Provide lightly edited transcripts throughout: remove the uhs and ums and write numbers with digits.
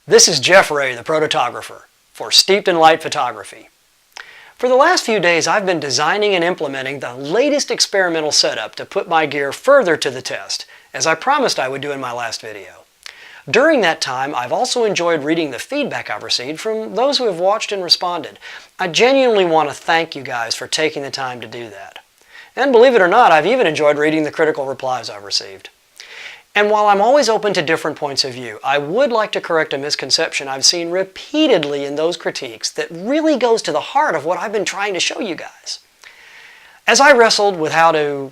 This is Jeff Ray, the Prototographer, for Steeped in Light Photography. For the last few days, I've been designing and implementing the latest experimental setup to put my gear further to the test, as I promised I would do in my last video. During that time, I've also enjoyed reading the feedback I've received from those who have watched and responded. I genuinely want to thank you guys for taking the time to do that. And believe it or not, I've even enjoyed reading the critical replies I've received. And while I'm always open to different points of view, I would like to correct a misconception I've seen repeatedly in those critiques that really goes to the heart of what I've been trying to show you guys. As I wrestled with how to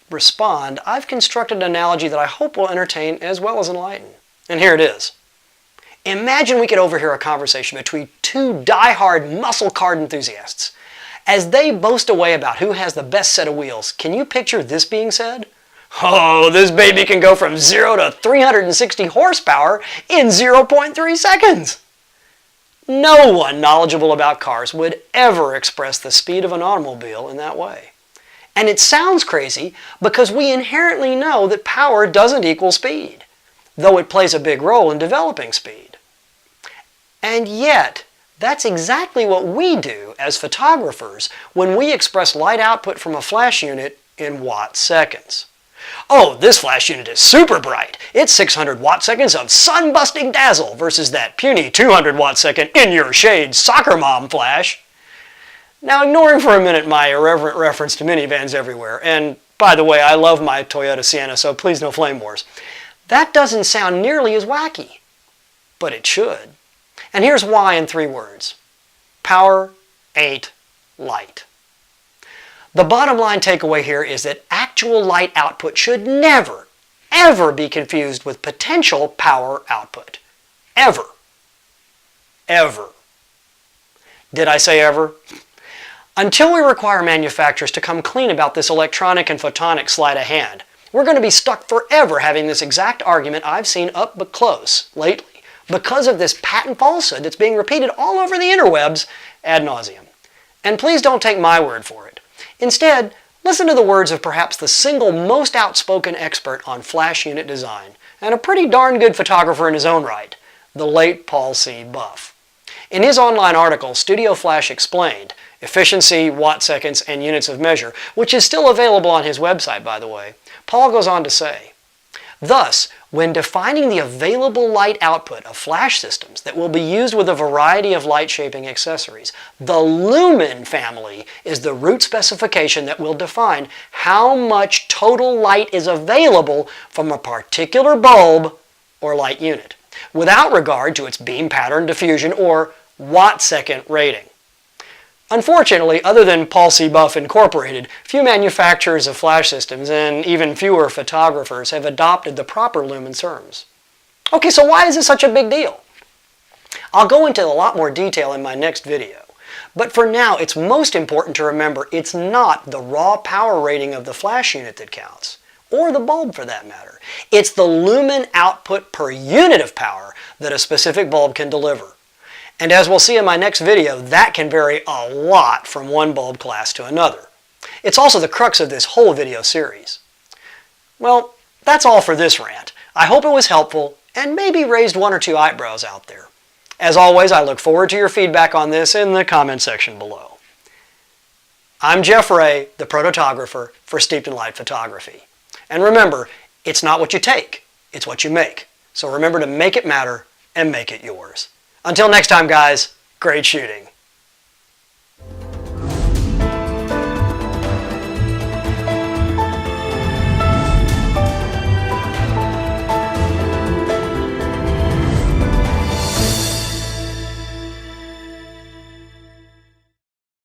respond, I've constructed an analogy that I hope will entertain as well as enlighten. And here it is. Imagine we could overhear a conversation between two die-hard muscle car enthusiasts. As they boast away about who has the best set of wheels, can you picture this being said? Oh, this baby can go from 0 to 360 horsepower in 0.3 seconds. No one knowledgeable about cars would ever express the speed of an automobile in that way. And it sounds crazy because we inherently know that power doesn't equal speed, though it plays a big role in developing speed. And yet, that's exactly what we do as photographers when we express light output from a flash unit in watt-seconds. Oh, this flash unit is super bright. It's 600 watt-seconds of sun-busting dazzle versus that puny 200 watt-second in-your-shade soccer mom flash. Now, ignoring for a minute my irreverent reference to minivans everywhere, and by the way, I love my Toyota Sienna, so please no flame wars, that doesn't sound nearly as wacky, but it should. And here's why in 3 words. Power ain't light. The bottom line takeaway here is that actual light output should never, ever be confused with potential power output. Ever. Ever. Did I say ever? Until we require manufacturers to come clean about this electronic and photonic sleight of hand, we're going to be stuck forever having this exact argument I've seen up but close lately because of this patent falsehood that's being repeated all over the interwebs ad nauseum. And please don't take my word for it. Instead, listen to the words of perhaps the single most outspoken expert on flash unit design, and a pretty darn good photographer in his own right, the late Paul C. Buff. In his online article, Studio Flash Explained, Efficiency, Watt-Seconds, and Units of Measure, which is still available on his website, by the way, Paul goes on to say, thus, when defining the available light output of flash systems that will be used with a variety of light-shaping accessories, the lumen family is the root specification that will define how much total light is available from a particular bulb or light unit, without regard to its beam pattern, diffusion, or watt-second rating. Unfortunately, other than Paul C. Buff Incorporated, few manufacturers of flash systems and even fewer photographers have adopted the proper lumen terms. Okay, so why is this such a big deal? I'll go into a lot more detail in my next video, but for now it's most important to remember it's not the raw power rating of the flash unit that counts, or the bulb for that matter. It's the lumen output per unit of power that a specific bulb can deliver. And as we'll see in my next video, that can vary a lot from one bulb class to another. It's also the crux of this whole video series. Well, that's all for this rant. I hope it was helpful and maybe raised 1 or 2 eyebrows out there. As always, I look forward to your feedback on this in the comment section below. I'm Jeff Ray, the Prototographer for Steeped in Light Photography. And remember, it's not what you take, it's what you make. So remember to make it matter and make it yours. Until next time, guys, great shooting.